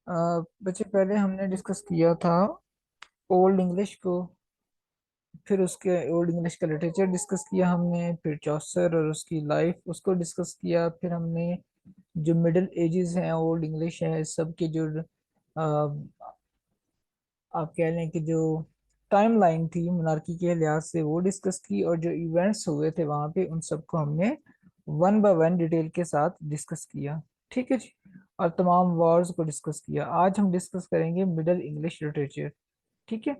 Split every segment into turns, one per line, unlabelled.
बच्चे पहले हमने डिस्कस किया था ओल्ड इंग्लिश को। फिर उसके ओल्ड इंग्लिश का लिटरेचर डिस्कस किया हमने, फिर चौसर और उसकी लाइफ उसको डिस्कस किया। फिर हमने जो मिडिल एजेस हैं, ओल्ड इंग्लिश है, सब के जो आप कह लें कि जो टाइम लाइन थी मोनार्की के लिहाज से वो डिस्कस की, और जो इवेंट्स हुए थे वहां पे उन सबको हमने वन बाय वन डिटेल के साथ डिस्कस किया। ठीक है जी। और तमाम वॉर्स को डिस्कस किया। आज हम डिस्कस करेंगे मिडिल इंग्लिश लिटरेचर। ठीक है।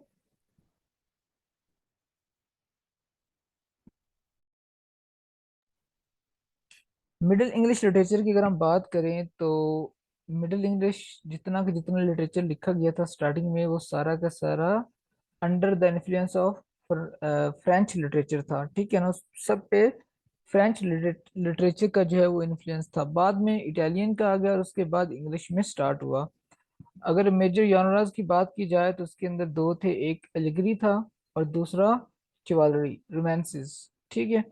मिडिल इंग्लिश लिटरेचर की अगर हम बात करें तो मिडिल इंग्लिश जितना का जितना लिटरेचर लिखा गया था स्टार्टिंग में, वो सारा का सारा under the influence of French literature था। ठीक है ना। उस सब पे फ्रेंच लिटरेचर का जो है वो इन्फ्लुएंस था। बाद में इटालियन का आ गया और उसके बाद इंग्लिश में स्टार्ट हुआ। अगर मेजर जॉनरास की बात की जाए तो उसके अंदर दो थे, एक एलिगरी था और दूसरा चिवालरी रोमांसेस। ठीक है।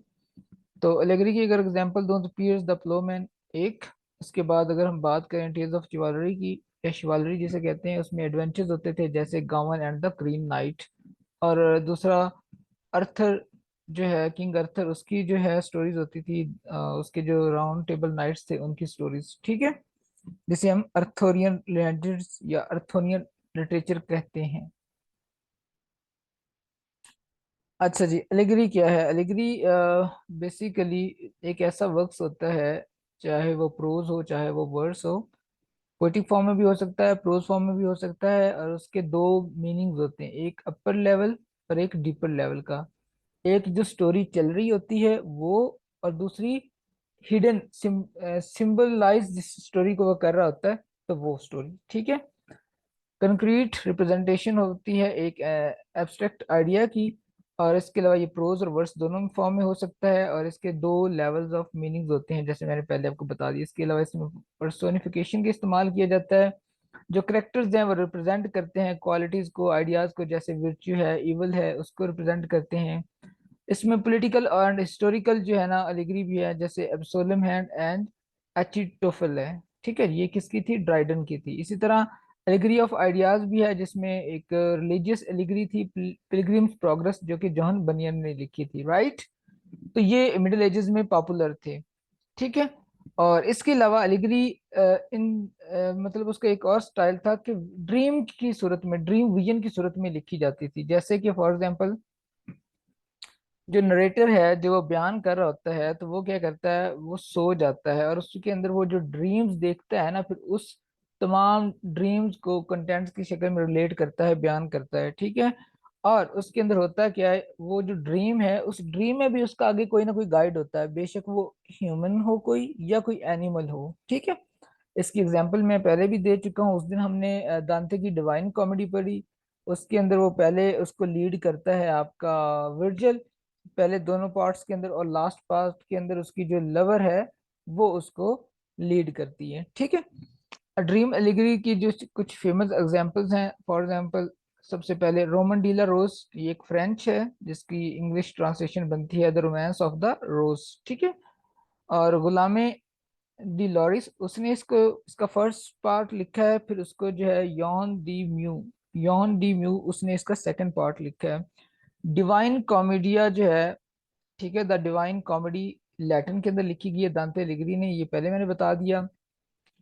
तो एलेगरी की अगर एग्जांपल दूं तो पियर्स द प्लोमैन एक। उसके बाद अगर हम बात करें टेल्स ऑफ चिवालरी की, या शिवालरी जिसे कहते हैं, उसमें एडवेंचर्स होते थे जैसे गावन एंड द ग्रीन नाइट। और दूसरा अर्थर जो है, किंग अर्थर, उसकी जो है स्टोरीज होती थी, उसके जो राउंड टेबल नाइट्स थे उनकी स्टोरीज। ठीक है। जिसे हम अर्थोरियन लेजेंड्स या अर्थोनियन लिटरेचर कहते हैं। अच्छा जी, एलिगरी क्या है? एलिगरी बेसिकली एक ऐसा वर्क्स होता है, चाहे वो प्रोज हो चाहे वो वर्स हो। पोएटिक फॉर्म में भी हो सकता है, प्रोज फॉर्म में भी हो सकता है, और उसके दो मीनिंग्स होते हैं, एक अपर लेवल और एक डीपर लेवल का। एक जो स्टोरी चल रही होती है वो, और दूसरी हिडन सिंबलाइज जिस स्टोरी को वो कर रहा होता है, तो वो स्टोरी। ठीक है। कंक्रीट रिप्रेजेंटेशन होती है एक एब्स्ट्रैक्ट आइडिया की। और इसके अलावा ये प्रोज और वर्स दोनों फॉर्म में हो सकता है, और इसके दो लेवल्स ऑफ मीनिंग्स होते हैं जैसे मैंने पहले आपको बता दिया। इसके अलावा इसमें पर्सोनिफिकेशन का इस्तेमाल किया जाता है। जो करेक्टर्स हैं वो रिप्रेजेंट करते हैं क्वालिटीज को, आइडियाज को, जैसे विर्च्यू है, इवल है, उसको रिप्रेजेंट करते हैं। इसमें पॉलिटिकल एंड हिस्टोरिकल जो है ना एलिगरी भी है, जैसे एब्सोलम हैंड एंड एचिटोफल है। ठीक है। ये किसकी थी? ड्राइडन की थी। इसी तरह एलिगरी ऑफ आइडियाज भी है, जिसमें एक रिलीजियस एलिगरी थी, पिलग्रिम्स प्रोग्रेस, जो कि जॉन बनियन ने लिखी थी। राइट। तो ये मिडिल एजेस में पॉपुलर थे। ठीक है। और इसके अलावा एलिगरी मतलब उसका एक और स्टाइल था कि ड्रीम की सूरत में, ड्रीम विजन की सूरत में लिखी जाती थी। जैसे कि फॉर एग्जांपल जो नरेटर है, जो वो बयान कर रहा होता है, तो वो क्या करता है, वो सो जाता है और उसके अंदर वो जो ड्रीम्स देखता है ना, फिर उस तमाम ड्रीम्स को कंटेंट्स की शक्ल में रिलेट करता है, बयान करता है। ठीक है। और उसके अंदर होता क्या है, वो जो ड्रीम है, उस ड्रीम में भी उसका आगे कोई ना कोई गाइड होता है, बेशक वो ह्यूमन हो कोई या कोई एनिमल हो। ठीक है। इसकी एग्जाम्पल मैं पहले भी दे चुका हूँ। उस दिन हमने दांते की डिवाइन कॉमेडी पढ़ी। उसके अंदर वो पहले उसको लीड करता है आपका विर्जल, पहले दोनों पार्ट्स के अंदर, और लास्ट पार्ट के अंदर उसकी जो लवर है वो उसको लीड करती है। ठीक है। ड्रीम एलिगरी की जो कुछ फेमस एग्जांपल्स हैं, फॉर एग्जांपल सबसे पहले रोमन डीला रोज, ये एक फ्रेंच है जिसकी इंग्लिश ट्रांसलेशन बनती है द रोमांस ऑफ द रोज। ठीक है। और गुलामे डी लॉरिस, उसने इसको, इसका फर्स्ट पार्ट लिखा है, फिर उसको जो है यॉन डी म्यू उसने इसका सेकंड पार्ट लिखा है। डिवाइन कॉमेडिया जो है, ठीक है, द डिवाइन कॉमेडी लैटिन के अंदर लिखी गई है दांते एलिगरी ने, ये पहले मैंने बता दिया।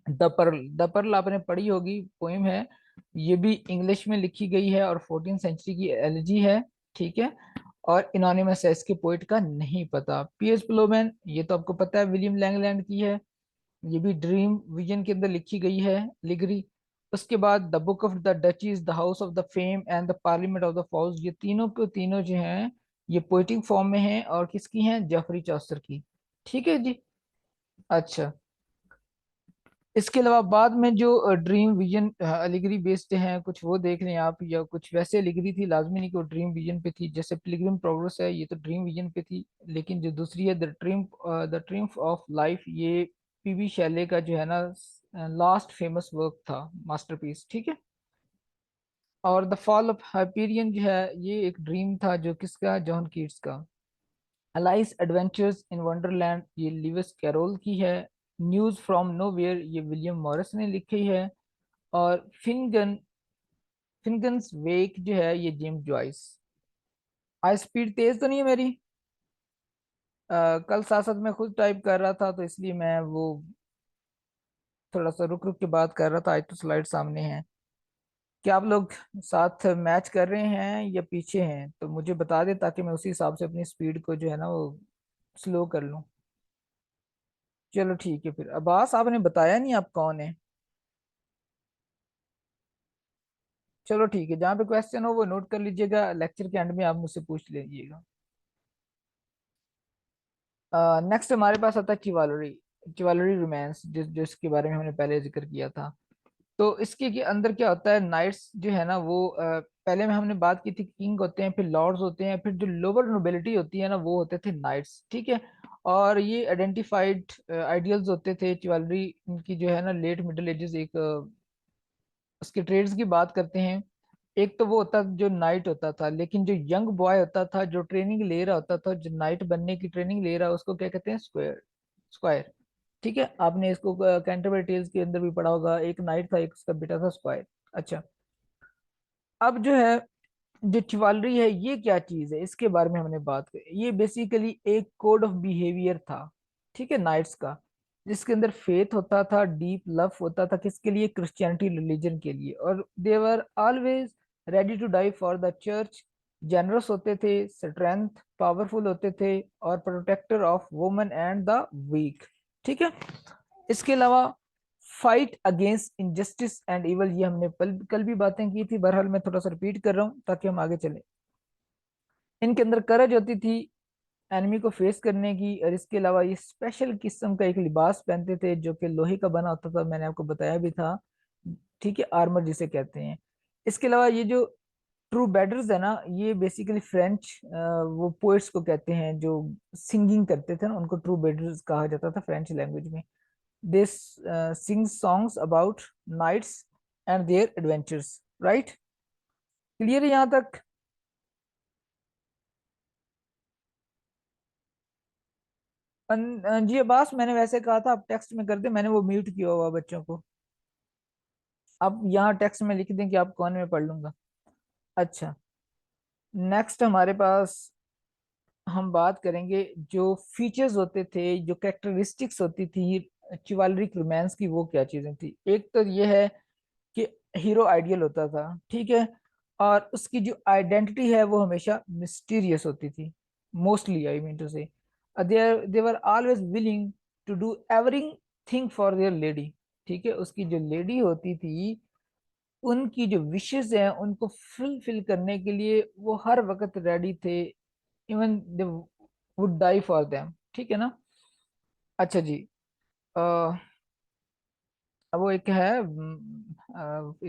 द पर्ल आपने पढ़ी होगी, पोइम है, ये भी इंग्लिश में लिखी गई है और 14th सेंचुरी की एलिजी है। ठीक है। और इनोनिमस है, इसके पोइट का नहीं पता। पीएस प्लोमैन, ये तो आपको पता है, विलियम लैंगलैंड की है, ये भी ड्रीम विजन के अंदर लिखी गई है लिगरी। उसके बाद the book of the duchess, the house of the fame and the parliament of the fowls, ये तीनों को तीनों जो हैं ये पोइटिक फॉर्म में हैं, और किसकी हैं? जेफरी चौसर की। ठीक है जी। अच्छा। इसके अलावा बाद में जो ड्रीम विजन एलिगरी बेस्ड हैं कुछ, वो देख लें आप, या कुछ वैसे एलिगरी थी, लाजमी नहीं कि वो ड्रीम विजन पे थी। जैसे पिलग्रिम प्रोग्रेस है, ये तो ड्रीम विजन पे थी, लेकिन जो दूसरी है द ट्रिम्फ ऑफ लाइफ, ये पीबी शैले का जो है ना लास्ट फेमस वर्क था, मास्टरपीस। ठीक है। और द फॉल ऑफ हाइपेरियन जो है, ये एक ड्रीम था, जो किसका? जॉन कीट्स का। अलाइस एडवेंचर्स इन वंडरलैंड, ये लिविस कैरोल की है। न्यूज फ्रॉम नोवेयर, ये विलियम मॉरिस ने लिखी है। और फिनगन्स वेक जो है ये जेम्स जॉइस। आई स्पीड तेज तो नहीं है मेरी? कल साथ साथ मैं खुद टाइप कर रहा था तो इसलिए मैं वो थोड़ा सा रुक रुक के बात कर रहा था। आज तो स्लाइड सामने है। क्या आप लोग साथ मैच कर रहे हैं या पीछे हैं? तो मुझे बता दें ताकि मैं उसी हिसाब से अपनी स्पीड को जो है ना वो स्लो कर लूं। चलो ठीक है फिर। अब्बास आपने बताया नहीं आप कौन है। चलो ठीक है, जहाँ पे क्वेश्चन हो वो नोट कर लीजिएगा, लेक्चर के एंड में आप मुझसे पूछ लीजिएगा। नेक्स्ट हमारे पास आता है चिवालरी। चिवालरी रोमांस जिसके बारे में हमने पहले जिक्र किया था। तो इसके के अंदर क्या होता है, नाइट्स जो है ना वो पहले में हमने बात की थी, किंग होते हैं, फिर लॉर्ड्स होते हैं, फिर जो लोअर नोबिलिटी होती है ना वो होते थे नाइट्स, ठीक है। और ये आइडेंटिफाइड आइडियल्स होते थे चिवालरी की जो है ना लेट मिडिल एजेस। एक उसके ट्रेड्स की बात करते हैं। एक तो वो होता जो नाइट होता था, लेकिन जो यंग बॉय होता था जो ट्रेनिंग ले रहा होता था, जो नाइट बनने की ट्रेनिंग ले रहा है उसको क्या कहते हैं, स्क्वायर। स्क्वायर, ठीक है। आपने इसको कैंटरबरी टेल्स के अंदर भी पढ़ा होगा, एक नाइट था एक उसका बेटा था स्क्वायर। अच्छा, अब जो है जो चिवालरी है ये क्या चीज है इसके बारे में हमने बात की। ये बेसिकली एक कोड ऑफ बिहेवियर था, ठीक है, नाइट्स का, जिसके अंदर फेथ होता था, डीप लव होता था, किसके लिए, क्रिश्चियनिटी रिलीजन के लिए। और they were always ready to die for the church. Generous होते थे, स्ट्रेंथ, पावरफुल होते थे, और protector of women and the weak, ठीक है। इसके अलावा fight against injustice and evil, ये हमने कल भी बातें की थी, बहरहाल मैं थोड़ा सा रिपीट कर रहा हूँ ताकि हम आगे चलें। इनके अंदर करज होती थी एनिमी को फेस करने की। और इसके अलावा ये स्पेशल किस्म का एक लिबास पहनते थे जो कि लोहे का बना होता था, मैंने आपको बताया भी था, ठीक है, आर्मर जिसे कहते हैं। इसके अलावा ये जो ट्रू बेडर्स है ना, ये बेसिकली फ्रेंच वो पोएट्स को कहते हैं जो सिंगिंग करते थे ना, उनको ट्रू बेडर्स कहा जाता था फ्रेंच लैंग्वेज में। This sing songs about knights and their adventures, right? Clear है यहाँ तक? जी अब्बास, मैंने वैसे कहा था आप टेक्स्ट में कर दे, मैंने वो म्यूट किया हुआ बच्चों को। अब यहाँ टेक्स्ट में लिख दें कि आप कौन, में पढ़ लूंगा। अच्छा, नेक्स्ट हमारे पास हम बात करेंगे जो फीचर्स होते थे, जो कैरेक्टरिस्टिक्स होती थी चिवालरिक रोमांस की, वो क्या चीजें थी। एक तो ये है कि हीरो आइडियल होता था, ठीक है, और उसकी जो आइडेंटिटी है वो हमेशा मिस्टीरियस होती थी, mostly I mean to say. They were always willing to do everything for their lady, ठीक है। उसकी जो लेडी होती थी उनकी जो विशेस हैं उनको फुलफिल करने के लिए वो हर वक्त रेडी थे, even they would die for them, ठीक है ना। अच्छा जी, अब वो एक है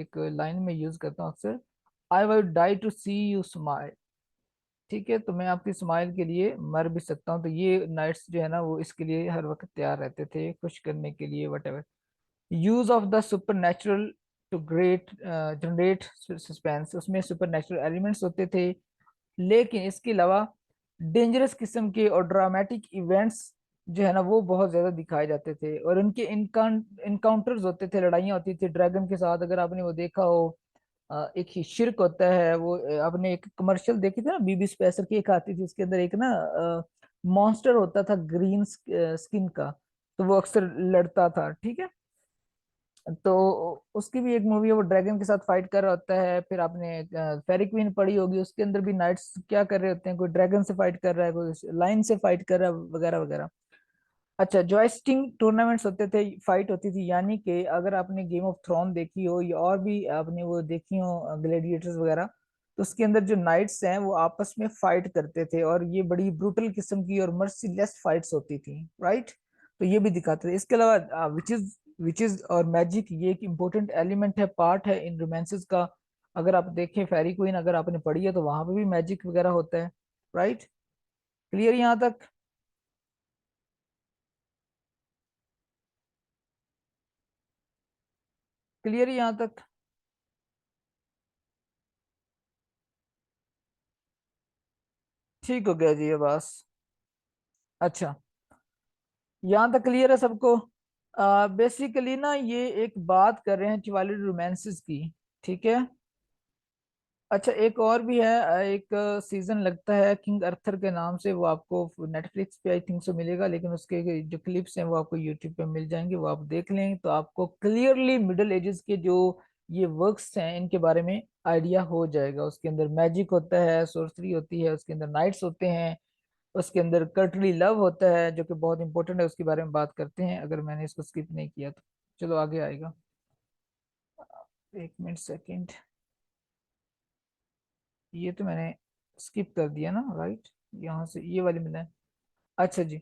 एक लाइन में यूज करता हूँ अक्सर, I would die to see you smile, ठीक है। तो मैं आपकी स्माइल के लिए मर भी सकता हूँ। तो ये नाइट्स जो है ना वो इसके लिए हर वक्त तैयार रहते थे, खुश करने के लिए, whatever. Use of the supernatural to great generate suspense, उसमें सुपर नेचुरल एलिमेंट्स होते थे, लेकिन इसके अलावा डेंजरस किस्म के और ड्रामेटिक इवेंट्स जो है ना वो बहुत ज्यादा दिखाए जाते थे। और उनके इनकाउंटर्स होते थे, लड़ाइयाँ होती थी ड्रैगन के साथ। अगर आपने वो देखा हो, एक ही शिर्क होता है वो, आपने एक कमर्शियल देखी थी ना, बीबी स्पेसर की एक आती थी, उसके अंदर एक ना मॉन्स्टर होता था ग्रीन स्किन का, तो वो अक्सर लड़ता था, ठीक है। तो उसकी भी एक मूवी है, वो ड्रैगन के साथ फाइट कर रहा होता है। फिर आपने फेरी क्वीन पढ़ी होगी, उसके अंदर भी नाइट्स क्या कर रहे होते हैं, कोई ड्रैगन से फाइट कर रहा है, कोई लाइन से फाइट कर रहा है, वगैरह वगैरह। अच्छा, जॉयस्टिंग टूर्नामेंट्स होते थे, फाइट होती थी, यानी कि अगर आपने गेम ऑफ थ्रोन देखी हो या और भी आपने वो देखी हो ग्लैडिएटर्स वगैरह, तो उसके अंदर जो नाइट्स हैं वो आपस में फाइट करते थे, और ये बड़ी ब्रूटल किस्म की और मर्सीलेस फाइट्स होती थी, राइट? तो ये भी दिखाते थे। इसके अलावा विचेस और मैजिक, ये एक इम्पोर्टेंट एलिमेंट है, पार्ट है इन रोमांसेस का। अगर आप देखें फेरी क्वीन अगर आपने पढ़ी है तो वहां पे भी मैजिक वगैरह होता है, राइट? क्लियर यहाँ तक? क्लियर यहाँ तक? ठीक हो गया जी ये बस। अच्छा, यहाँ तक क्लियर है सबको? बेसिकली ना ये एक बात कर रहे हैं चिवाली रोमांसेस की। ठीक है। अच्छा एक और भी है, एक सीजन लगता है किंग अर्थर के नाम से, वो आपको नेटफ्लिक्स पे आई थिंक सो मिलेगा, लेकिन उसके जो क्लिप्स हैं वो आपको यूट्यूब पे मिल जाएंगे, वो आप देख लें तो आपको क्लियरली मिडिल एजेस के जो ये वर्क्स हैं इनके बारे में आइडिया हो जाएगा। उसके अंदर मैजिक होता है, सोर्सरी होती है, उसके अंदर नाइट्स होते हैं, उसके अंदर कर्टली लव होता है जो कि बहुत इंपॉर्टेंट है, उसके बारे में बात करते हैं अगर मैंने इसको स्किप नहीं किया तो। चलो आगे आएगा। एक मिनट सेकेंड, ये तो मैंने स्किप कर दिया ना, राइट। यहाँ से ये वाली मिला है। अच्छा जी।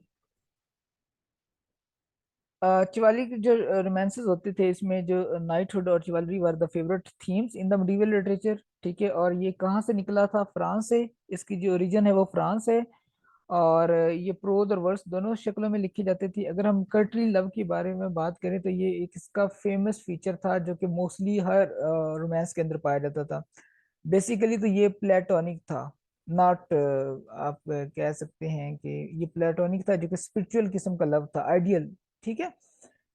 चिवाली के जो रोमांसेस होते थे इसमें, जो नाइटहुड और chivalry were the favourite themes in the medieval literature. ठीक है, और ये कहाँ से निकला था? फ्रांस से। इसकी जो ओरिजिन है वो फ्रांस है। और ये प्रोज और वर्स दोनों शक्लों में लिखी जाती थी। अगर हम कर्टली लव के बारे में बात करें तो ये एक इसका फेमस फीचर था जो कि मोस्टली हर रोमांस के अंदर पाया जाता था। बेसिकली तो ये प्लेटोनिक था, नॉट, आप कह सकते हैं कि ये प्लेटोनिक था, जो कि स्पिरिचुअल किस्म का लव था, आइडियल। ठीक है।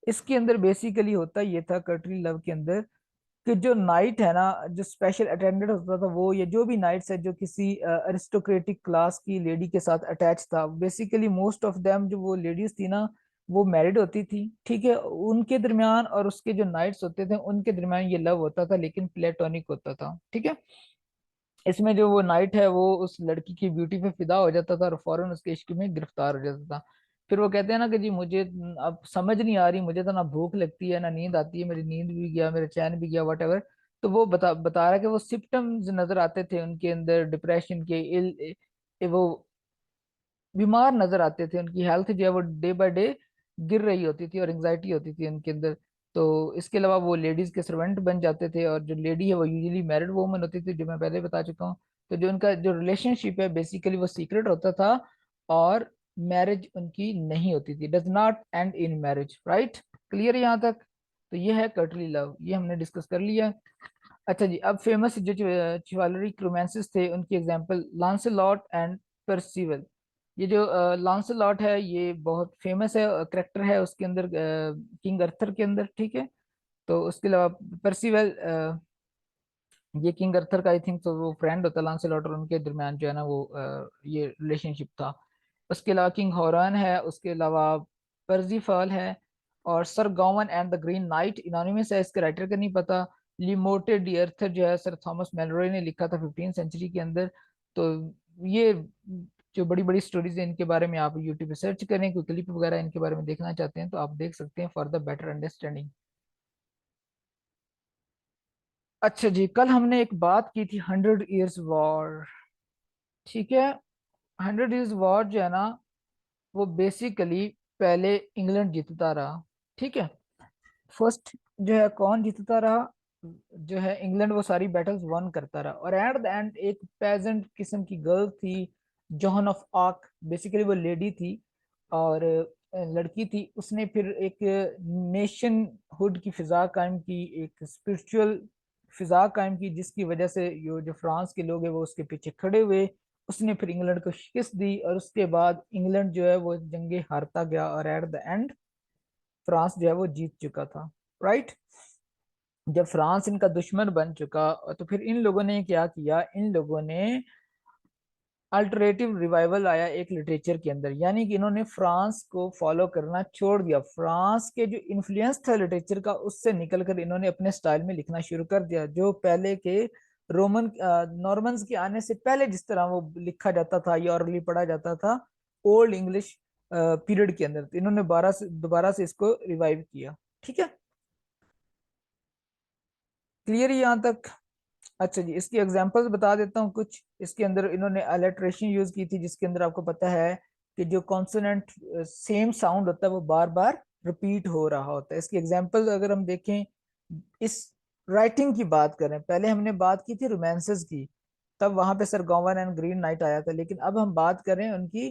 इसके अंदर बेसिकली होता ये था कर्टली लव के अंदर कि जो नाइट है ना, जो स्पेशल अटेंडेंट होता था वो, या जो भी नाइट्स है जो किसी अरिस्टोक्रेटिक क्लास की लेडी के साथ अटैच था, बेसिकली मोस्ट ऑफ देम जो वो लेडीज थी ना वो मैरिड होती थी। ठीक है, उनके दरमियान और उसके जो नाइट्स होते थे उनके दरमियान ये लव होता था, लेकिन प्लेटोनिक होता था। ठीक है। इसमें जो वो नाइट है वो उस लड़की की ब्यूटी पे फिदा हो जाता था और फौरन उसके इश्क में गिरफ्तार हो जाता था। फिर वो कहते हैं ना कि जी मुझे अब समझ नहीं आ रही, मुझे तो ना भूख लगती है ना नींद आती है, मेरी नींद भी गया, मेरा चैन भी गया, वट एवर। तो वो बता रहा है कि वो सिम्टम्स नजर आते थे उनके अंदर, डिप्रेशन के, वो बीमार नजर आते थे, उनकी हेल्थ जो है वो डे बाय डे गिर रही होती थी और एंग्जाइटी होती थी उनके अंदर। तो इसके अलावा वो लेडीज के सर्वेंट बन जाते थे, और जो लेडी है वो यूजुअली मैरिड वूमन होती थी, जो मैं पहले बता चुका हूँ। तो जो उनका जो रिलेशनशिप है बेसिकली वो सीक्रेट होता था, और मैरिज उनकी नहीं होती थी, does not and in marriage, right. Clear यहाँ तक? तो ये है कर्टली लव, ये हमने डिस्कस कर लिया। अच्छा जी, अब फेमस जो चिवालरिक रोमांसेस थे उनकी एग्जांपल लांसेलॉट एंड परसिवल। ये जो लांसेलॉट है ये बहुत फेमस है, करेक्टर है उसके अंदर, किंग अर्थर के अंदर। ठीक है। तो उसके अलावा परसिवल, ये किंग अर्थर का आई थिंक तो वो फ्रेंड होता है लांसेलॉट, और उनके दरमियान जो है ना वो ये रिलेशनशिप था। उसके अलावा किंग हॉरन है, उसके अलावा पर्जीफाल है, और सर गावन एंड द ग्रीन नाइट इनोनिमस है, इसके राइटर का नहीं पता। लिमोटे डी अर्थर जो है सर थॉमस मेलरॉय ने लिखा था 15th सेंचुरी के अंदर। तो ये जो बड़ी बड़ी स्टोरीज है इनके बारे में आप यूट्यूब पे सर्च करें, कोई क्लिप वगैरह इनके बारे में देखना चाहते हैं तो आप देख सकते हैं फॉर द बेटर अंडरस्टैंडिंग। अच्छा जी, कल हमने एक बात की थी 100 ईयर्स वॉर। ठीक है। 100 ईयर्स वॉर जो है ना वो बेसिकली पहले इंग्लैंड जीतता रहा। ठीक है। फर्स्ट जो है कौन जीतता रहा? जो है इंग्लैंड वो सारी बैटल्स वन करता रहा, और एट द एंड एक पेजेंट किस्म की गर्ल थी, जॉन ऑफ आर्क, बेसिकली वो लेडी थी और लड़की थी, उसने फिर एक नेशन हुड की फिजा कायम की, एक स्पिरिचुअल फिजा कायम की, जिसकी वजह से जो फ्रांस के लोग हैं वो उसके पीछे खड़े हुए। उसने फिर इंग्लैंड को शिकस्त दी, और उसके बाद इंग्लैंड जो है वो जंगे हारता गया, और एट द एंड फ्रांस जो है वो जीत चुका था, राइट। जब फ्रांस इनका दुश्मन बन चुका तो फिर इन लोगों ने क्या किया, इन लोगों ने अल्टरनेटिव रिवाइवल आया एक लिटरेचर के अंदर, यानी कि इन्होंने फ्रांस को फॉलो करना छोड़ दिया। फ्रांस के जो इन्फ्लुएंस था लिटरेचर का उससे निकलकर इन्होंने अपने स्टाइल में लिखना शुरू कर दिया, जो पहले के रोमन नॉर्मन्स के आने से पहले जिस तरह वो लिखा जाता था या ऑरली पढ़ा जाता था ओल्ड इंग्लिश पीरियड के अंदर। तो इन्होंने दोबारा से इसको रिवाइव किया। ठीक है। क्लियर यहाँ तक? अच्छा जी, इसकी एग्जांपल्स बता देता हूँ कुछ। इसके अंदर इन्होंने अलिटरेशन यूज की थी, जिसके अंदर आपको पता है कि जो कॉन्सोनेंट सेम साउंड होता है वो बार बार रिपीट हो रहा होता है। इसकी एग्जांपल अगर हम देखें, इस राइटिंग की बात करें, पहले हमने बात की थी रोमांसेस की, तब वहां पे सर गॉवन एंड ग्रीन नाइट आया था, लेकिन अब हम बात करें उनकी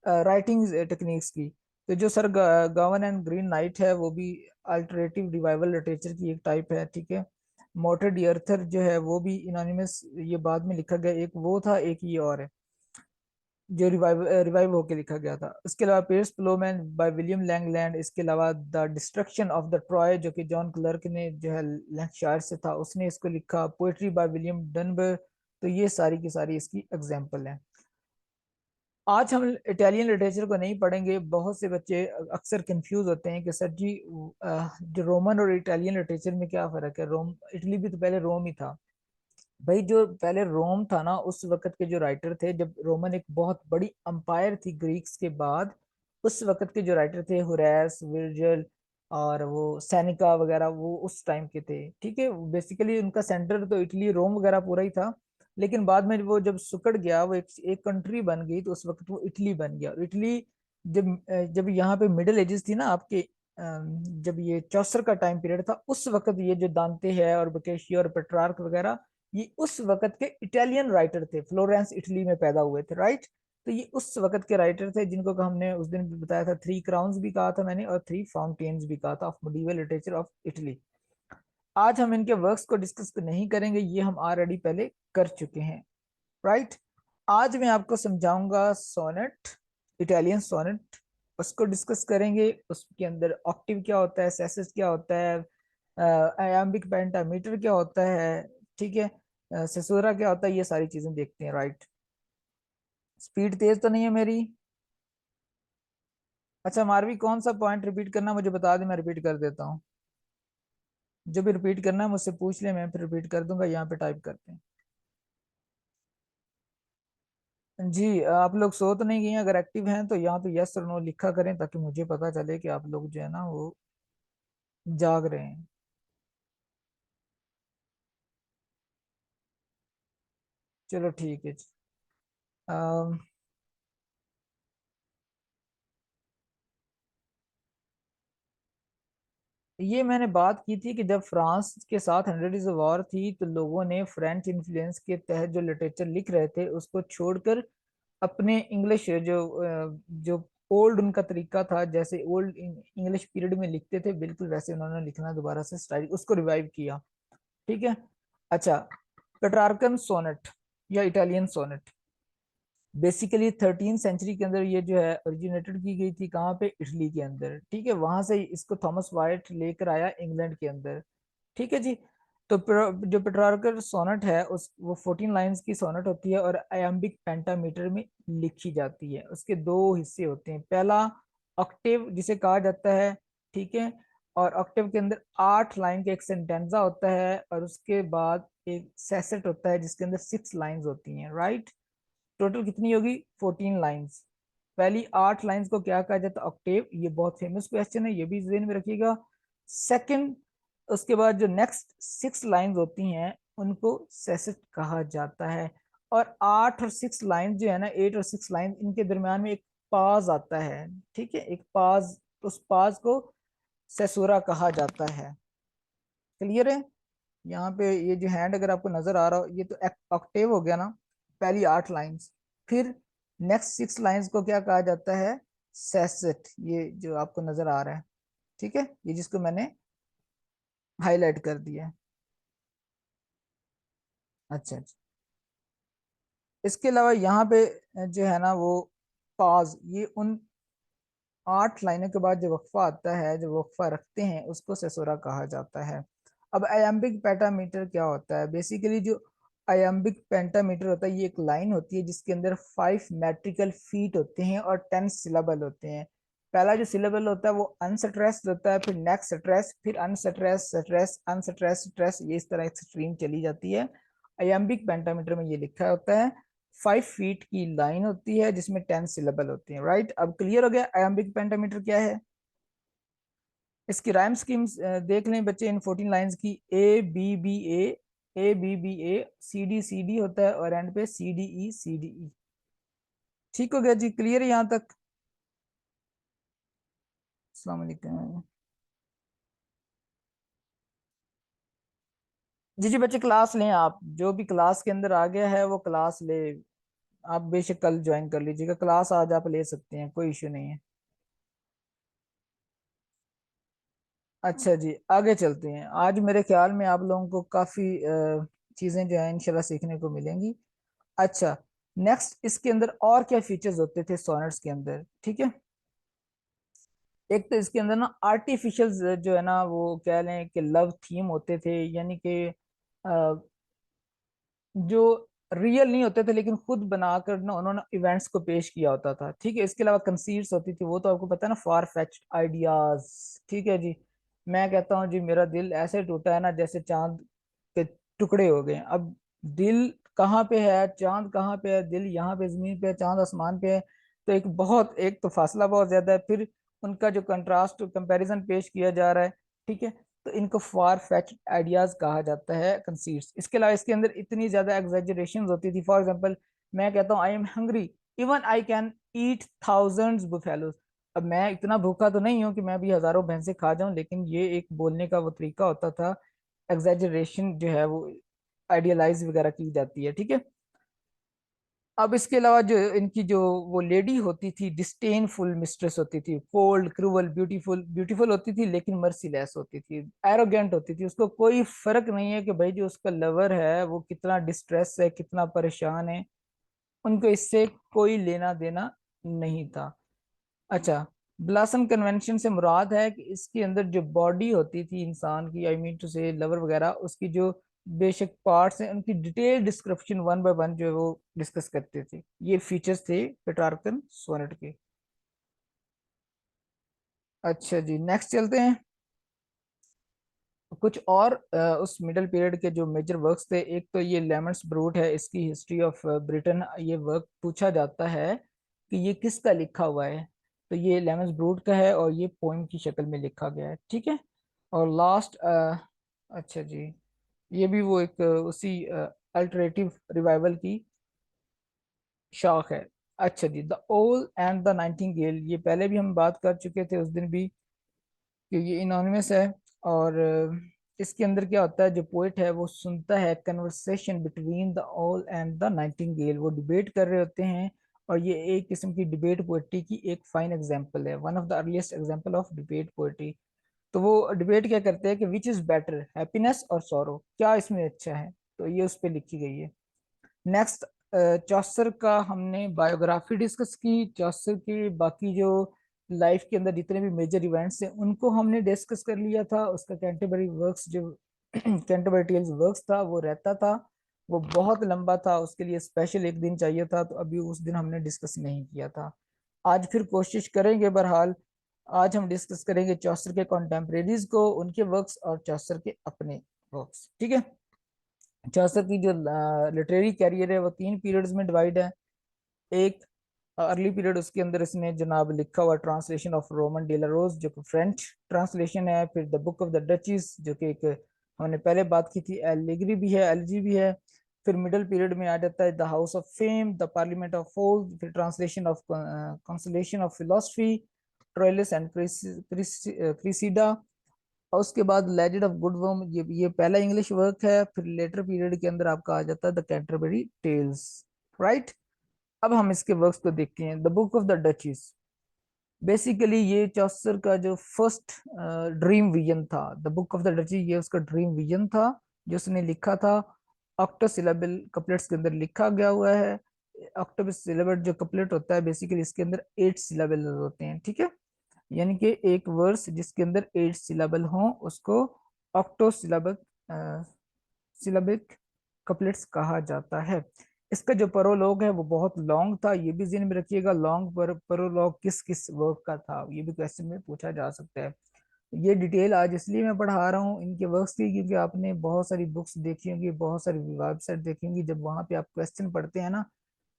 राइटिंग टेक्निक्स की। तो जो सर गॉवन एंड ग्रीन नाइट है वो भी अल्टरनेटिव रिवाइवल लिटरेचर की एक टाइप है। ठीक है। मोटेड अर्थर जो है वो भी इनोनिमस, ये बाद में लिखा गया, एक वो था, एक ये और है। जो रिवाइव रिवाइव होके लिखा गया था। इसके अलावा Piers Plowman by William Langland, इसके अलावा the destruction of the Troy जो कि जॉन क्लर्क ने जो है लैंकशायर से था उसने इसको लिखा। Poetry by William Dunbar. तो ये सारी की सारी इसकी एग्जाम्पल है। आज हम इटालियन लिटरेचर को नहीं पढ़ेंगे। बहुत से बच्चे अक्सर कंफ्यूज होते हैं कि सर जी जो रोमन और इटालियन लिटरेचर में क्या फर्क है। रोम, इटली भी तो पहले रोम ही था। भाई जो पहले रोम था ना उस वक्त के जो राइटर थे, जब रोमन एक बहुत बड़ी अंपायर थी ग्रीक्स के बाद, उस वक्त के जो राइटर थे हुरैस, विर्जिल और वो सेनेका वगैरह, वो उस टाइम के थे। ठीक है, बेसिकली उनका सेंटर तो इटली रोम वगैरह पूरा ही था। लेकिन बाद में वो जब सिकुड़ गया, वो एक कंट्री बन गई, तो उस वक्त वो इटली बन गया। और इटली जब जब यहाँ पे मिडिल एजेस थी ना आपके, जब ये चौसर का टाइम पीरियड था, उस वक्त ये जो दांते है और बकेशिया और पेट्रार्क वगैरह, ये उस वक्त के इटालियन राइटर थे। फ्लोरेंस इटली में पैदा हुए थे, राइट। तो ये उस वक्त के राइटर थे जिनको हमने उस दिन भी बताया था, थ्री क्राउन्स भी कहा था मैंने और थ्री फाउंटेन्स भी कहा था of medieval literature of Italy. आज हम इनके वर्क्स को डिस्कस नहीं करेंगे, ये हम ऑलरेडी पहले कर चुके हैं, राइट। आज मैं आपको समझाऊंगा सोनेट, इटालियन सोनेट, उसको डिस्कस करेंगे। उसके अंदर ऑक्टिव क्या होता है, सेसेस क्या होता है, आयाम्बिक पेंटामीटर क्या होता है, ठीक है, सेसोरा क्या होता है, ये सारी चीजें देखते हैं, राइट। स्पीड तेज तो नहीं है मेरी? अच्छा मारवी, कौन सा पॉइंट रिपीट करना मुझे बता दे, मैं रिपीट कर देता हूँ। जो भी रिपीट करना है मुझसे पूछ ले, मैं फिर रिपीट कर दूंगा। यहाँ पे टाइप करते हैं। जी आप लोग सो तो नहीं गए हैं? अगर एक्टिव हैं तो यहाँ पे यस और नो लिखा करें, ताकि मुझे पता चले कि आप लोग जो है ना वो जाग रहे हैं। चलो ठीक है जी। अम, ये मैंने बात की थी कि जब फ्रांस के साथ 100 इज वॉर थी, तो लोगों ने फ्रेंच इन्फ्लुएंस के तहत जो लिटरेचर लिख रहे थे उसको छोड़कर अपने इंग्लिश जो ओल्ड उनका तरीका था, जैसे ओल्ड इंग्लिश पीरियड में लिखते थे, बिल्कुल वैसे उन्होंने लिखना दोबारा से स्टाइल उसको रिवाइव किया। ठीक है। अच्छा, पेट्रार्कन सोनेट या इटालियन सोनेट बेसिकली 13 सेंचुरी के अंदर ये जो है ओरिजिनेटेड की गई थी। कहाँ पे? इटली के अंदर। ठीक है, वहां से इसको थॉमस वाइट लेकर आया इंग्लैंड के अंदर। ठीक है जी। तो जो पेट्रार्कल सोनेट है उस वो 14 लाइंस की सोनेट होती है और आयम्बिक पेंटामीटर में लिखी जाती है। उसके दो हिस्से होते हैं। पहला ऑक्टेव जिसे कहा जाता है, ठीक है, और ऑक्टेव के अंदर 8 लाइन का एक सेंटेंजा होता है, और उसके बाद एक सेसेट होता है जिसके अंदर 6 लाइंस होती हैं, राइट। टोटल कितनी होगी? 14 लाइंस। पहली 8 लाइंस को क्या कहा जाता है? ऑक्टेव। ये बहुत फेमस क्वेश्चन है, ये भी ध्यान में रखिएगा। सेकंड, उसके बाद जो नेक्स्ट 6 लाइंस होती हैं उनको सेसेट कहा जाता है। और 8 और 6 लाइन जो है ना, 8 और 6 लाइन, इनके दरम्यान में एक पाज आता है। ठीक है, एक पाज, उस पाज को सेसोरा कहा जाता है। क्लियर है? यहाँ पे ये जो हैंड अगर आपको नजर आ रहा हो, ये तो ऑक्टेव हो गया ना, पहली 8 लाइंस। फिर नेक्स्ट 6 लाइंस को क्या कहा जाता है? सेसेट, ये जो आपको नजर आ रहा है। ठीक है, ये जिसको मैंने हाईलाइट कर दिया है। अच्छा अच्छा। इसके अलावा यहाँ पे जो है ना वो पाज, ये उन 8 लाइनों के बाद जो वक्फा आता है, जो वक्फा रखते हैं, उसको सेसोरा कहा जाता है। अब आयम्बिक पेंटामीटर क्या होता है? बेसिकली जो आयम्बिक पेंटामीटर होता है, ये एक लाइन होती है जिसके अंदर 5 मेट्रिकल फीट होते हैं और 10 सिलेबल होते हैं। पहला जो सिलेबल होता है वो अनस्ट्रेस्ड होता है, फिर नेक्स्ट स्ट्रेस, फिर अनस्ट्रेस, स्ट्रेस, अनस्ट्रेस, स्ट्रेस, ये इस तरह एक स्ट्रीम चली जाती है। आयम्बिक पेंटामीटर में ये लिखा होता है। 5 फीट की लाइन होती है जिसमें 10 सिलेबल होती हैं, राइट। अब क्लियर हो गया आयम्बिक पेंटामीटर क्या है। इसकी राइम स्कीम देख लें बच्चे इन 14 लाइंस की। A a b b a, c d होता है, और एंड पे C D E, C D E. ठीक हो गया जी, क्लियर है यहाँ तक? अस्सलाम वालेकुम। जी जी बच्चे, क्लास लें आप। जो भी क्लास के अंदर आ गया है वो क्लास ले। आप बेशक कल ज्वाइन कर लीजिएगा क्लास, आज आप ले सकते हैं, कोई इशू नहीं है। अच्छा जी, आगे चलते हैं। आज मेरे ख्याल में आप लोगों को काफ़ी चीज़ें जो है इंशाल्लाह सीखने को मिलेंगी। अच्छा, नेक्स्ट इसके अंदर और क्या फीचर्स होते थे सोनेट्स के अंदर, ठीक है। एक तो इसके अंदर ना आर्टिफिशियल जो है ना, वो कह लें कि लव थीम होते थे, यानी कि जो रियल नहीं होते थे लेकिन खुद बनाकर ना उन्होंने इवेंट्स को पेश किया होता था, ठीक है। इसके अलावा कंसीट्स होती थी, वो तो आपको पता है ना, फार फेच्ड आइडियाज, ठीक है जी। मैं कहता हूँ जी मेरा दिल ऐसे टूटा है ना जैसे चांद के टुकड़े हो गए। अब दिल कहाँ पे है, चांद कहाँ पे है, दिल यहाँ पे जमीन पे है, चांद आसमान पे है। तो एक तो फासला बहुत ज्यादा है, फिर उनका जो कंट्रास्ट कंपैरिजन पेश किया जा रहा है, ठीक है। तो इनको फार फेच्ड आइडियाज कहा जाता है, कंसीट्स। इसके अलावा इसके अंदर इतनी ज्यादा एग्जेजरेशन होती थी। फॉर एग्जांपल, मैं कहता हूँ I am hungry, even I can eat thousands buffaloes. अब मैं इतना भूखा तो नहीं हूँ कि मैं भी हजारों भैंसे खा जाऊं, लेकिन ये एक बोलने का वो तरीका होता था। एग्जेजरेशन जो है वो आइडियलाइज वगैरह की जाती है, ठीक है। अब इसके अलावा जो इनकी जो वो लेडी होती थी, डिस्टेनफुल मिस्ट्रेस होती थी, कोल्ड, क्रूअल, ब्यूटीफुल, ब्यूटीफुल होती थी लेकिन मर्सीलेस होती थी, एरोगेंट होती थी। उसको कोई फर्क नहीं है कि भाई जो उसका लवर है वो कितना डिस्ट्रेस है, कितना परेशान है, उनको इससे कोई लेना देना नहीं था। अच्छा, ब्लासम कन्वेंशन से मुराद है कि इसके अंदर जो बॉडी होती थी इंसान की, आई मीन टू से लवर वगैरह, उसकी जो बेसिक पार्ट्स हैं उनकी detail description one by one जो है वो डिस्कस करते थे। ये फीचर्स थे पेट्रार्कन सोनेट के। अच्छा जी, नेक्स्ट चलते हैं। कुछ और उस मिडिल पीरियड के जो मेजर वर्क्स थे, एक तो ये लेमन्स ब्रूट है, इसकी हिस्ट्री ऑफ ब्रिटेन। ये वर्क पूछा जाता है कि ये किसका लिखा हुआ है, तो ये लेमन्स ब्रूट का है और ये पोइम की शक्ल में लिखा गया है, ठीक है। और लास्ट, अच्छा जी, ये भी वो एक उसी अल्टरनेटिव रिवाइवल की शाख है। अच्छा जी, the owl and the nightingale, ये पहले भी हम बात कर चुके थे उस दिन भी कि ये इनोनिमस है। और इसके अंदर क्या होता है, जो पोइट है वो सुनता है conversation between the owl and the Nightingale, वो डिबेट कर रहे होते हैं। और ये एक किस्म की डिबेट पोइट्री की एक फाइन एग्जांपल है, one of the earliest example of debate poetry. तो वो डिबेट क्या करते हैं कि विच इज बेटर, हैप्पीनेस और सॉरो, क्या इसमें अच्छा है, तो ये उस पर लिखी गई है। नेक्स्ट, चौसर का हमने बायोग्राफी डिस्कस की, चौसर की बाकी जो लाइफ के अंदर जितने भी मेजर इवेंट्स हैं उनको हमने डिस्कस कर लिया था। उसका कैंटरबरी वर्क्स जो कैंटरबरी टेल्स वर्क्स था वो रहता था, वो बहुत लंबा था, उसके लिए स्पेशल एक दिन चाहिए था, तो अभी उस दिन हमने डिस्कस नहीं किया था। आज फिर कोशिश करेंगे बहरहाल। आज हम डिस्कस करेंगे चौसर के कॉन्टेम्परेरीज को, उनके वर्क्स और चौसर के अपने वर्क्स, ठीक है। चौसर की जो लिटरेरी कैरियर है वो तीन पीरियड्स में डिवाइड है। एक अर्ली पीरियड, उसके अंदर इसने जनाब लिखा हुआ ट्रांसलेशन ऑफ रोमन डेला रोज जो कि फ्रेंच ट्रांसलेशन है। फिर द बुक ऑफ द डचीज जो कि एक हमने पहले बात की थी, एलिगरी भी है, एलजी भी है। फिर मिडिल पीरियड में आ जाता है the house of fame, the parliament of fowls, फिर translation of consolation of philosophy, Troilus and Criseyde. और उसके बाद लेजेंड ऑफ गुड वुमन, ये पहला इंग्लिश वर्क है। फिर लेटर पीरियड के अंदर आपका आ जाता है द कैंटरबरी टेल्स, राइट। अब हम इसके वर्क्स को देखते हैं। The book of the duchess, basically ये चौसर का जो फर्स्ट ड्रीम विजन था। The book of the duchess ये उसका ड्रीम विजन था जो उसने लिखा था। ऑक्टोसिलेबल कपलेट्स के अंदर लिखा गया हुआ है। ऑक्टोसिलेबल जो कपलेट होता है बेसिकली इसके अंदर 8 सिलेबल होते हैं, ठीक है। यानी कि एक वर्स जिसके अंदर 8 सिलेबल हों उसको ऑक्टोसिलेबल सिलेबिक कपलेट्स कहा जाता है। इसका जो प्रोलॉग है वो बहुत लॉन्ग था, ये भी ध्यान में रखिएगा। लॉन्ग प्रोलॉग किस किस वर्क का था, ये भी क्वेश्चन में पूछा जा सकता है। ये डिटेल आज इसलिए मैं पढ़ा रहा हूँ इनके वर्क्स की, क्योंकि आपने बहुत सारी बुक्स देखी होंगी, बहुत सारी वेबसाइट देखी होंगी, जब वहां पे आप क्वेश्चन पढ़ते हैं ना,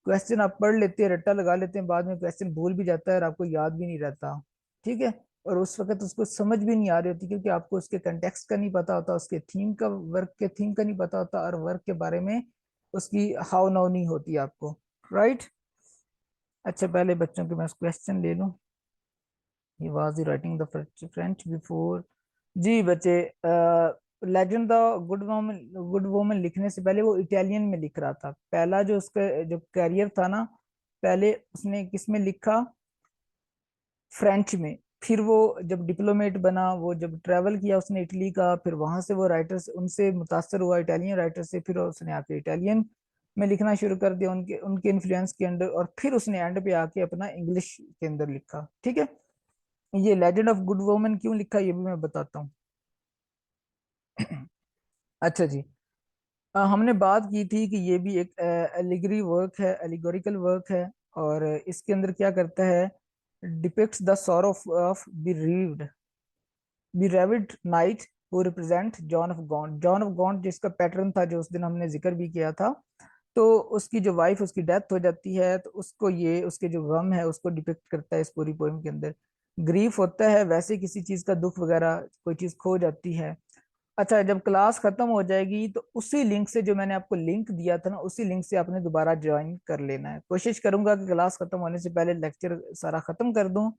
क्वेश्चन आप पढ़ लेते हैं, रट्टा लगा लेते हैं, बाद में क्वेश्चन भूल भी जाता है और आपको याद भी नहीं रहता, ठीक है। और उस वक्त उसको समझ भी नहीं आ रही होती क्योंकि आपको उसके कंटेक्स्ट का नहीं पता होता, उसके थीम का, वर्क के थीम का नहीं पता होता, और वर्क के बारे में उसकी हाउ नाउ नहीं होती आपको, राइट। अच्छा, पहले बच्चों के मैं क्वेश्चन ले लूं। He was writing the French before. जी बच्चे, लेजेंड द गुड वुमन लिखने से पहले वो इटालियन में लिख रहा था। पहला जो उसका जो कैरियर था ना, पहले उसने किस में लिखा, फ्रेंच में। फिर वो जब डिप्लोमेट बना, वो जब ट्रैवल किया उसने इटली का, फिर वहां से वो राइटर्स उनसे मुतासर हुआ, इटालियन राइटर से, फिर उसने आके इटालियन में लिखना शुरू कर दिया उनके उनके इन्फ्लुएंस के अंडर, और फिर उसने एंड पे आके अपना इंग्लिश के अंदर लिखा। ठीक है, ये लेजेंड ऑफ गुड वुमन क्यों लिखा ये भी मैं बताता हूँ। अच्छा जी, हमने बात की थी कि ये भी एक एलिगरी वर्क है, एलिगोरिकल वर्क है। और इसके अंदर क्या करता है, depicts the sorrow of bereaved bereaved knight who represent John of Gaunt. John of Gaunt जिसका पैटर्न था, जो उस दिन हमने जिक्र भी किया था, तो उसकी जो वाइफ, उसकी डेथ हो जाती है, तो उसको ये उसके जो गम है उसको डिपिक्ट करता है इस पूरी पोएम के अंदर। ग्रीफ होता है वैसे किसी चीज का दुख वगैरह, कोई चीज खो जाती है। अच्छा, जब क्लास खत्म हो जाएगी तो उसी लिंक से, जो मैंने आपको लिंक दिया था ना, उसी लिंक से आपने दोबारा ज्वाइन कर लेना है। कोशिश करूंगा कि क्लास खत्म होने से पहले लेक्चर सारा खत्म कर दूं,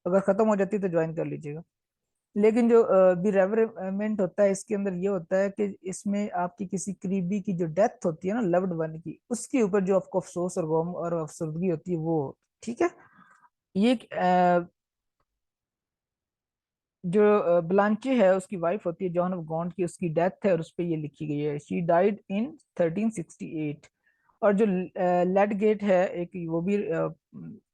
अगर खत्म हो जाती है तो ज्वाइन कर लीजिएगा। लेकिन जो बिरेवरमेंट होता है इसके अंदर ये होता है कि इसमें आपकी किसी करीबी की जो डेथ होती है ना, लव्ड वन की, उसके ऊपर जो आपको अफसोस और गम और अफसर्दगी होती है वो। ठीक है, ये जो ब्लांचे है उसकी वाइफ होती है जॉन ऑफ गॉन्ट की, उसकी डेथ है और उस पर ये लिखी गई है, शी डाइड इन 1368। और जो लेडगेट है एक, वो भी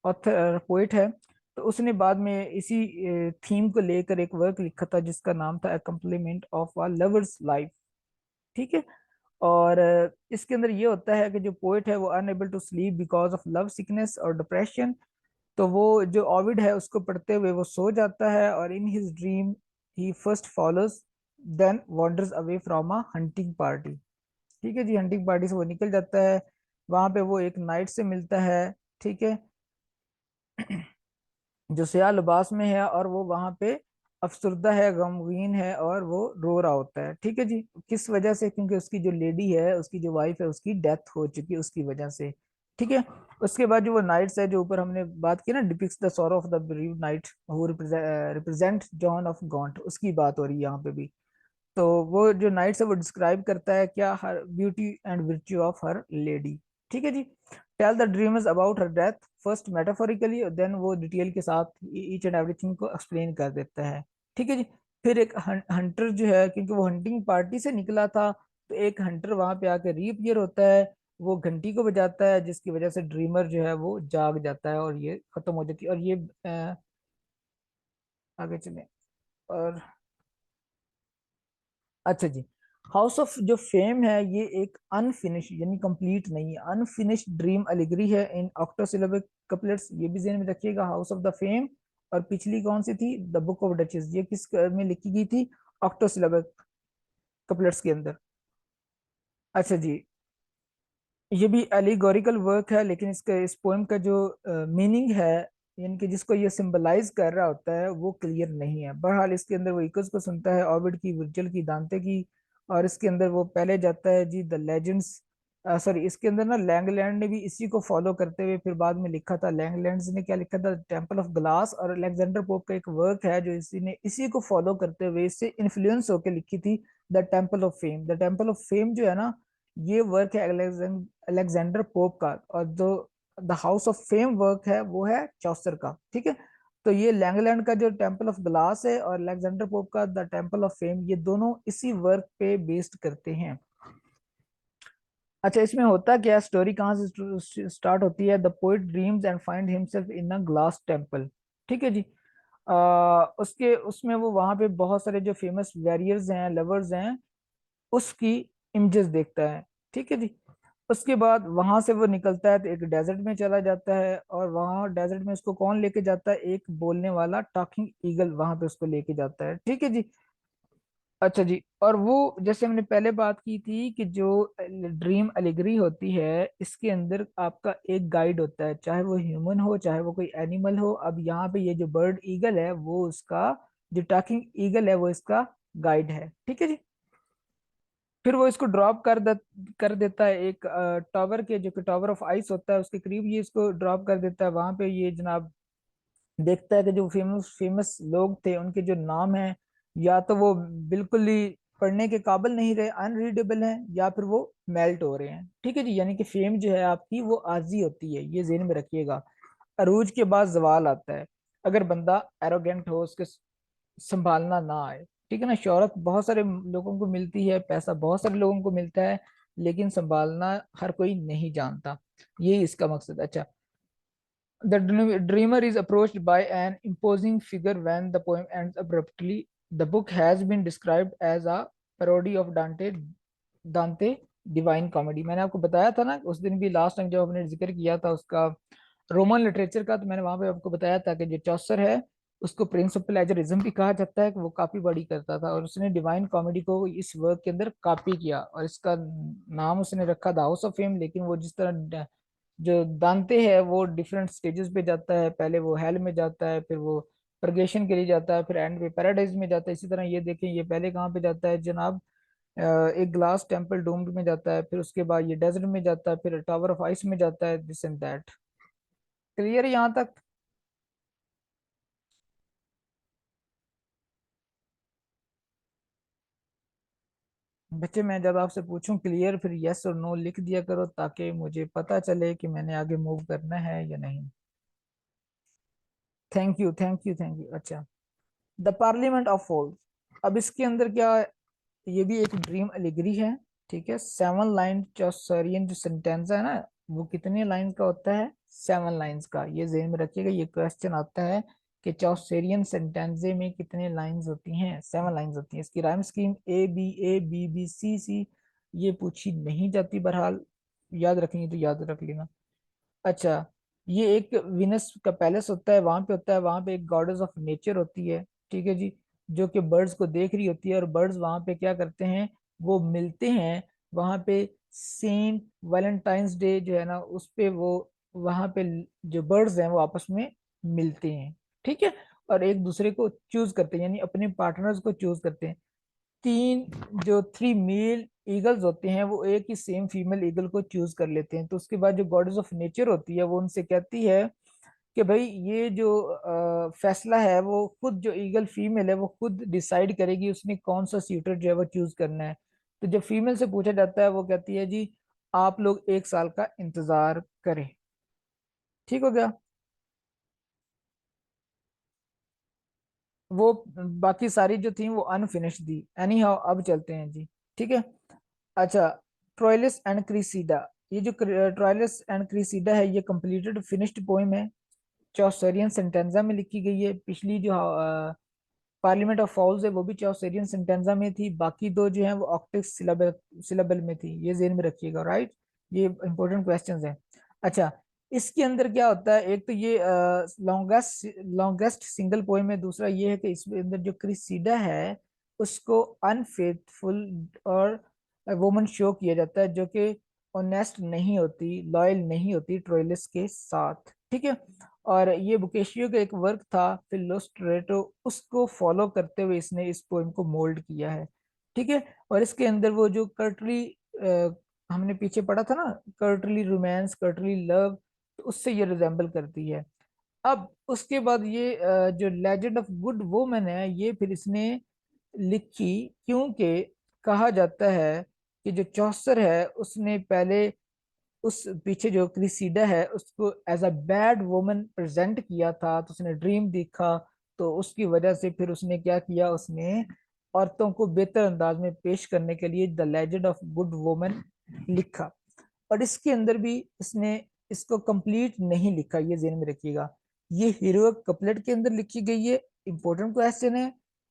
ऑथर पोइट है, तो उसने बाद में इसी थीम को लेकर एक वर्क लिखा था जिसका नाम था अकम्प्लीमेंट ऑफ अ लवर्स लाइफ। ठीक है, और इसके अंदर ये होता है कि जो पोइट है वो unable to sleep because of love sickness और डिप्रेशन, तो वो जो ओविड है उसको पढ़ते हुए वो सो जाता है, और in his dream he first follows then wanders away from a hunting party. ठीक है जी, हंटिंग पार्टी से वो निकल जाता है, वहां पे वो एक नाइट से मिलता है। ठीक है, जो स्याह लिबास में है, और वो वहां पे अफसरदा है, गमगीन है, और वो रो रहा होता है। ठीक है जी, किस वजह से, क्योंकि उसकी जो लेडी है, उसकी जो वाइफ है, उसकी डेथ हो चुकी है उसकी वजह से। ठीक है, उसके बाद जो वो नाइट्स है जो ऊपर हमने बात की ना, depicts the sorrow of the bereaved knight who represent John of Gaunt, उसकी बात हो रही है यहाँ पे भी। तो वो जो नाइट्स है वो डिस्क्राइब करता है क्या, her beauty and virtue of her lady. ठीक है जी, tell the dreamers about her death, first metaphorically, then वो डिटेल के साथ ईच एंड एवरीथिंग को एक्सप्लेन कर देता है। ठीक है जी, फिर एक हंटर जो है, क्योंकि वो हंटिंग पार्टी से निकला था, तो एक हंटर वहां पे आके रीअपीयर होता है, वो घंटी को बजाता है, जिसकी वजह से ड्रीमर जो है वो जाग जाता है और ये खत्म हो जाती है। और ये आगे चले, और अच्छा जी, हाउस ऑफ जो फेम है ये एक अनफिनिश यानी कंप्लीट नहीं है, अनफिनिश्ड ड्रीम एलिगरी है इन ऑक्टोसिलेबिक कपलेट्स, ये भी ध्यान में रखिएगा। हाउस ऑफ द फेम, और पिछली कौन सी थी, द बुक ऑफ डचेस, ये किस में लिखी गई थी, ऑक्टोसिलेबिक कपलेट्स के अंदर। अच्छा जी, ये भी एलिगोरिकल वर्क है, लेकिन इसका इस पोएम का जो मीनिंग है, यानी कि जिसको ये सिंबलाइज कर रहा होता है, वो क्लियर नहीं है। बहरहाल इसके अंदर वो इकोस को सुनता है, ओविड की, वर्जिल की, दांते की, और इसके अंदर वो पहले जाता है जी द लेजेंड्स। सॉरी, इसके अंदर ना लैंगलैंड ने भी इसी को फॉलो करते हुए फिर बाद में लिखा था। लैंगलैंड ने क्या लिखा था, टेम्पल ऑफ ग्लास, और अलेक्जेंडर पोप का एक वर्क है जो इसी ने इसी को फॉलो करते हुए इससे इन्फ्लुएंस होकर लिखी थी, the temple of fame. The temple of fame जो है ना, ये वर्क है अलेक्जेंडर पोप का, और जो the house of fame work है वो है चौसर का। ठीक है, तो ये लैंगलैंड का जो टेम्पल ऑफ ग्लास है और अलेक्जेंडर पोप का द टेम्पल ऑफ फेम, ये दोनों इसी वर्क पे बेस्ड करते हैं। अच्छा, इसमें होता क्या, स्टोरी कहाँ से स्टार्ट होती है, the poet dreams and find himself in a glass temple. ठीक है जी, उसके उसमें वो वहां पे बहुत सारे जो फेमस वॉरियर्स हैं, लवर्स हैं, उसकी इमेजेस देखता है। ठीक है जी, उसके बाद वहां से वो निकलता है तो एक डेजर्ट में चला जाता है, और वहां डेजर्ट में उसको कौन लेके जाता है, एक बोलने वाला टॉकिंग ईगल वहां पे उसको लेके जाता है। ठीक है जी, अच्छा जी, और वो जैसे हमने पहले बात की थी कि जो ड्रीम एलिगरी होती है, इसके अंदर आपका एक गाइड होता है, चाहे वो ह्यूमन हो चाहे वो कोई एनिमल हो। अब यहाँ पे ये जो बर्ड ईगल है वो उसका, जो टॉकिंग ईगल है वो इसका गाइड है। ठीक है जी, फिर वो इसको ड्रॉप कर देता है एक टावर के, जो कि टावर ऑफ आइस होता है उसके करीब, ये इसको ड्रॉप कर देता है। वहां पे ये जनाब देखता है कि जो फेमस फेमस लोग थे उनके जो नाम हैं, या तो वो बिल्कुल ही पढ़ने के काबिल नहीं रहे, अनरीडेबल हैं, या फिर वो मेल्ट हो रहे हैं। ठीक है जी, यानी कि फेम जो है आपकी वो आजी होती है, ये ज़हन में रखिएगा। अरूज के बाद जवाल आता है, अगर बंदा एरोगेंट हो, उसके संभालना ना आए। ठीक है ना, शोहरत बहुत सारे लोगों को मिलती है, पैसा बहुत सारे लोगों को मिलता है, लेकिन संभालना हर कोई नहीं जानता। यही इसका मकसद है। अच्छा, the dreamer is approached by an imposing figure when the poem ends abruptly. The book has been described as a parody of Dante divine comedy. मैंने आपको बताया था ना उस दिन भी, लास्ट टाइम जब हमने जिक्र किया था उसका रोमन लिटरेचर का, तो मैंने वहां पे आपको बताया था कि जो चौसर है उसको प्रिंस ऑफ प्लेजरिज्म भी कहा जाता है, कि वो कॉपी बड़ी करता था, और उसने डिवाइन कॉमेडी को इस वर्क के अंदर कॉपी किया, और इसका नाम उसने रखा द हाउस ऑफ फेम। लेकिन वो जिस तरह जो दांते है वो डिफरेंट स्टेजेस पे जाता है, पहले वो हेल में जाता है, फिर वो प्रगेशन के लिए जाता है, फिर एंड पे पैराडाइज में जाता है। इसी तरह ये देखें, ये पहले कहाँ पे जाता है जनाब, एक ग्लास टेम्पल डोम्ड में जाता है, फिर उसके बाद ये डेजर्ट में जाता है, फिर टावर ऑफ आइस में जाता है, दिस एंड दैट। क्लियर है यहाँ तक? बच्चे मैं जब आपसे पूछूं क्लियर, फिर यस और नो लिख दिया करो, ताकि मुझे पता चले कि मैंने आगे मूव करना है या नहीं। Thank you, thank you, thank you. अच्छा, द पार्लियामेंट ऑफ फॉल्स। अब इसके अंदर क्या, ये भी एक ड्रीम एलिगरी है। ठीक है, 7 लाइन चौसरियन जो सेंटेंस है ना, वो कितने लाइन का होता है? 7 लाइन्स का। ये ज़हन में रखिएगा, ये क्वेश्चन आता है कि चौसरियन सेंटेंजे में कितने लाइंस होती हैं? 7 लाइंस होती हैं। इसकी rhyme scheme a b c c, ये पूछी नहीं जाती। बहरहाल याद रखेंगे तो याद रख लेना। अच्छा, ये एक विनस का पैलेस होता है, वहां पे होता है, वहां पे एक गॉडेस ऑफ नेचर होती है। ठीक है जी, जो कि बर्ड्स को देख रही होती है, और बर्ड्स वहां पे क्या करते हैं, वो मिलते हैं वहां पे। सेंट वैलेंटाइंस डे जो है ना, उस पे वो वहां पे जो बर्ड्स हैं वो आपस में मिलते हैं। ठीक है, और एक दूसरे को चूज करते हैं, यानी अपने पार्टनर्स को चूज करते हैं। तीन जो 3 मेल ईगल्स होते हैं वो एक ही सेम फीमेल ईगल को चूज कर लेते हैं। तो उसके बाद जो गॉडेस ऑफ नेचर होती है वो उनसे कहती है कि भाई ये जो फैसला है वो खुद जो ईगल फीमेल है वो खुद डिसाइड करेगी उसने कौन सा सीटर जो है वो चूज करना है। तो जब फीमेल से पूछा जाता है वो कहती है जी आप लोग 1 साल का इंतजार करें। ठीक हो गया? वो बाकी सारी जो थी वो अनफिनिश थी। एनी हाउ अब चलते हैं जी। ठीक है। अच्छा, ट्रोइलस एंड क्रीसीडा। ये जो ट्रोइलस एंड क्रीसीडा है ये कंप्लीटेड फिनिश्ड पोइम है, चौसरियन सेंटेंजा में लिखी गई है। पिछली जो पार्लियामेंट ऑफ फॉल्स है वो भी चौसरियन सेंटेंजा में थी, बाकी दो जो है वो ऑक्टेव सिलेबल सिलेबल में थी। ये जेन में रखिएगा, राइट? ये इंपॉर्टेंट क्वेश्चंस हैं। अच्छा, इसके अंदर क्या होता है, एक तो ये लॉन्गेस्ट सिंगल पोएम है, दूसरा ये है कि इसके अंदर जो क्रिसीडा है उसको अनफेथफुल और वुमन शो किया जाता है, जो कि ऑनेस्ट नहीं होती, लॉयल नहीं होती ट्रोइलस के साथ। ठीक है, और ये बोकेशियो का एक वर्क था फिलोस्ट्रेटो, उसको फॉलो करते हुए इसने इस पोएम को मोल्ड किया है। ठीक है, और इसके अंदर वो जो कर्टली हमने पीछे पढ़ा था ना, कर्टली रोमांस, कर्टली लव, तो उससे ये रिजेंबल करती है। अब उसके बाद ये जो लेजेंड ऑफ गुड वुमन है ये फिर इसने लिखी, क्योंकि कहा जाता है कि जो चौसर है उसने पहले उस पीछे जो क्रिसीडा है उसको as a bad woman present किया था, तो उसने ड्रीम देखा, तो उसकी वजह से फिर उसने क्या किया, उसने औरतों को बेहतर अंदाज में पेश करने के लिए the legend of good woman लिखा। और इसके अंदर भी इसने इसको कंप्लीट नहीं लिखा, ये ध्यान में रखिएगा। ये हीरोइक कपलेट के अंदर लिखी गई है। इंपॉर्टेंट क्वेश्चन है,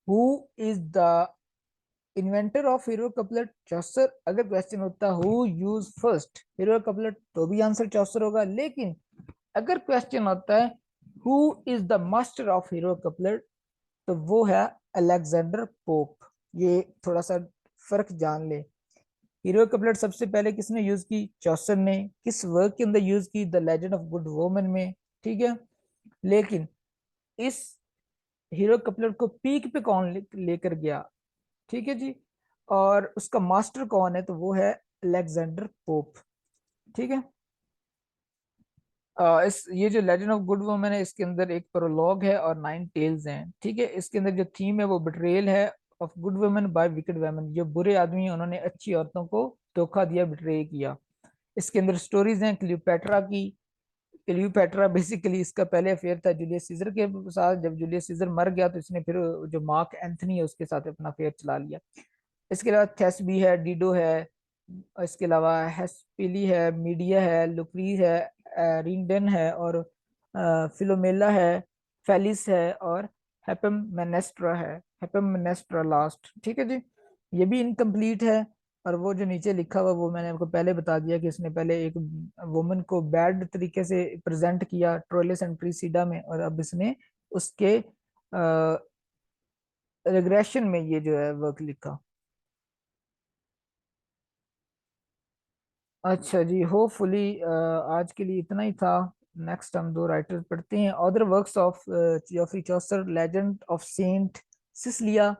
who is the inventor of hero couplet? Chaucer. अगर क्वेश्चन होता who use first hero couplet तो भी आंसर चौसर होगा, लेकिन अगर क्वेश्चन होता है who is the master of hero couplet, तो वो है अलेक्जेंडर पोप। ये थोड़ा सा फर्क जान ले। हीरो कपलेट सबसे पहले किसने यूज की? चौसर ने। किस वर्क के अंदर यूज की? The legend of good woman में। ठीक है, लेकिन इस हीरो कपलेट को पीक पे कौन लेकर गया? ठीक है जी, और उसका मास्टर कौन है? तो वो है अलेक्जेंडर पोप। ठीक है। इस ये जो लेजेंड ऑफ गुड वुमन है इसके अंदर एक प्रोलॉग है और 9 टेल्स हैं। ठीक है, इसके अंदर जो थीम है वो बिट्रेयल है of good woman bye wicked woman. जो बुरे आदमी हैं उन्होंने अच्छी औरतों को धोखा दिया, बिट्रे किया। इसके अंदर स्टोरीज हैं क्लियोपेट्रा की। क्लियोपेट्रा बेसिकली इसका पहले अफेयर था जूलियस सीजर के साथ, जब जूलियस सीजर मर गया तो इसने फिर जो मार्क एंथनी है उसके साथ अपना अफेयर चला लिया। इसके अलावा थेस्बी है, डीडो है, इसके अलावा हेस्पिली है, मीडिया है, लुक्रीज है, रिंगडन है, और फिलोमेला है, फेलिस है, और हेपमनेस्ट्रा है। हेपमनेस्ट्रा लास्ट, ठीक है जी। ये भी इनकम्प्लीट है। और वो जो नीचे लिखा हुआ, वो मैंने आपको पहले बता दिया कि इसने पहले एक वुमन को बैड तरीके से प्रेजेंट किया ट्रोइलस एंड क्रीसीडा में, और अब इसने उसके रिग्रेशन में ये जो है वर्क लिखा। अच्छा जी, होपफुली आज के लिए इतना ही था। नेक्स्ट हम दो राइटर्स पढ़ते हैं, other works of Geoffrey Chaucer, legend of Saint Sicilia,